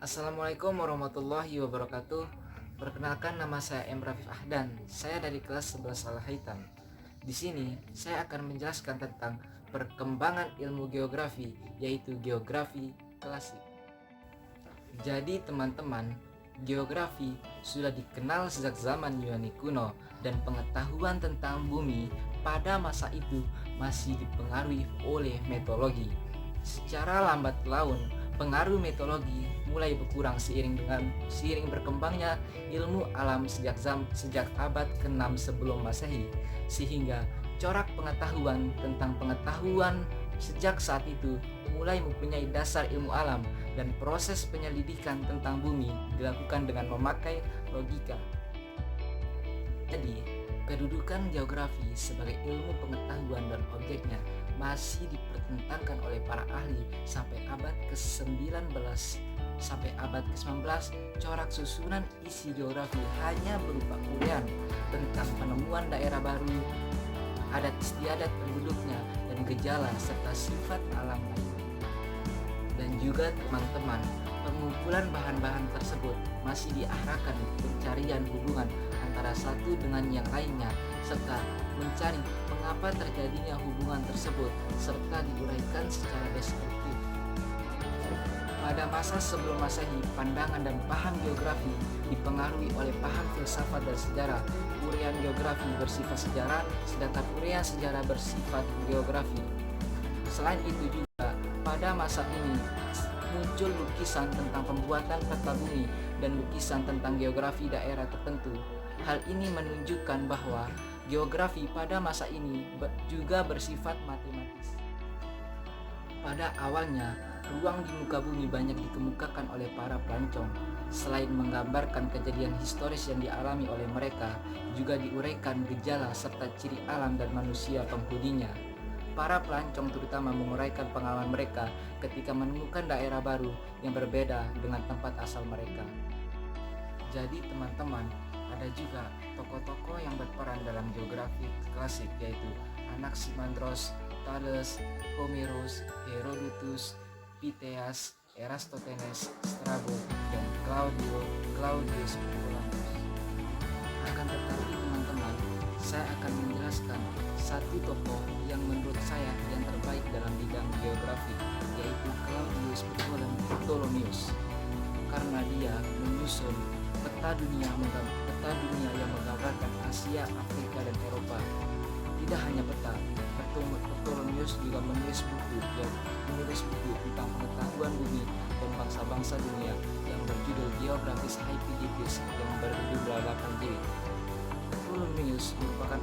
Assalamualaikum warahmatullahi wabarakatuh. Perkenalkan, nama saya M. Rafif Ahdan. Saya dari kelas 11 Al-Haitam. Di sini saya akan menjelaskan tentang perkembangan ilmu geografi, yaitu geografi klasik. Jadi teman-teman, geografi sudah dikenal sejak zaman Yunani kuno, dan pengetahuan tentang bumi pada masa itu masih dipengaruhi oleh mitologi. Secara lambat laun, pengaruh mitologi mulai berkurang seiring berkembangnya ilmu alam sejak abad ke-6 sebelum Masehi, sehingga corak pengetahuan tentang pengetahuan sejak saat itu mulai mempunyai dasar ilmu alam, dan proses penyelidikan tentang bumi dilakukan dengan memakai logika. Jadi, kedudukan geografi sebagai ilmu pengetahuan dan objeknya masih dipertentangkan oleh para ahli sampai abad ke-19. Sampai abad ke-19, corak susunan isi geografi hanya berupa uraian tentang penemuan daerah baru, adat istiadat penduduknya, dan gejala serta sifat alam lainnya. Dan juga teman-teman, pengumpulan bahan-bahan tersebut masih diarahkan pencarian hubungan antara satu dengan yang lainnya, serta mencari mengapa terjadinya hubungan tersebut, serta diuraikan secara deskriptif. Pada masa sebelum Masehi, pandangan dan paham geografi dipengaruhi oleh paham filsafat dan sejarah. Uraian geografi bersifat sejarah, sedangkan uraian sejarah bersifat geografi. Selain itu juga, pada masa ini muncul lukisan tentang pembuatan peta bumi dan lukisan tentang geografi daerah tertentu. Hal ini menunjukkan bahwa geografi pada masa ini juga bersifat matematis. Pada awalnya, ruang di muka bumi banyak dikemukakan oleh para pelancong. Selain menggambarkan kejadian historis yang dialami oleh mereka, juga diuraikan gejala serta ciri alam dan manusia penghuninya. Para pelancong terutama menguraikan pengalaman mereka ketika menemukan daerah baru yang berbeda dengan tempat asal mereka. Jadi teman-teman, ada juga tokoh-tokoh yang berperan dalam geografi klasik, yaitu Anaximandros, Thales, Homerus, Herodotus, Pytheas, Eratosthenes, Strabo, dan Claudius Ptolemaeus. Akan tetapi teman-teman, saya akan menjelaskan satu tokoh yang menurut saya yang terbaik dalam bidang geografi, yaitu Claudius Ptolemaeus, karena dia menyusun peta dunia yang menggambarkan Asia, Afrika, dan Eropa. Tidak hanya peta, Ptolemaeus juga menulis buku tentang pengetahuan bumi dan bangsa-bangsa dunia yang berjudul Geographis Haepiditis yang berjumlah 8 jilid. Ptolemaeus merupakan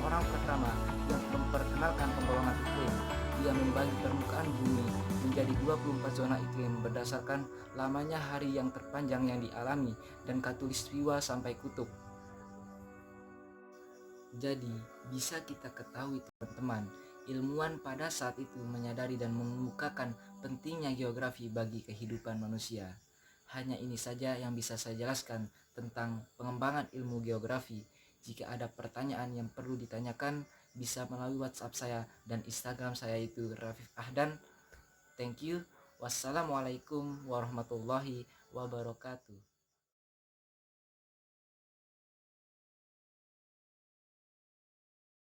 orang pertama yang memperkenalkan penggolongan iklim. Dia membagi permukaan bumi menjadi 24 zona iklim berdasarkan lamanya hari yang terpanjang yang dialami dan khatulistiwa sampai kutub. Jadi, bisa kita ketahui teman-teman, ilmuwan pada saat itu menyadari dan mengemukakan pentingnya geografi bagi kehidupan manusia. Hanya ini saja yang bisa saya jelaskan tentang pengembangan ilmu geografi. Jika ada pertanyaan yang perlu ditanyakan, bisa melalui WhatsApp saya dan Instagram saya, itu Rafif Ahdan. Thank you. Wassalamualaikum warahmatullahi wabarakatuh.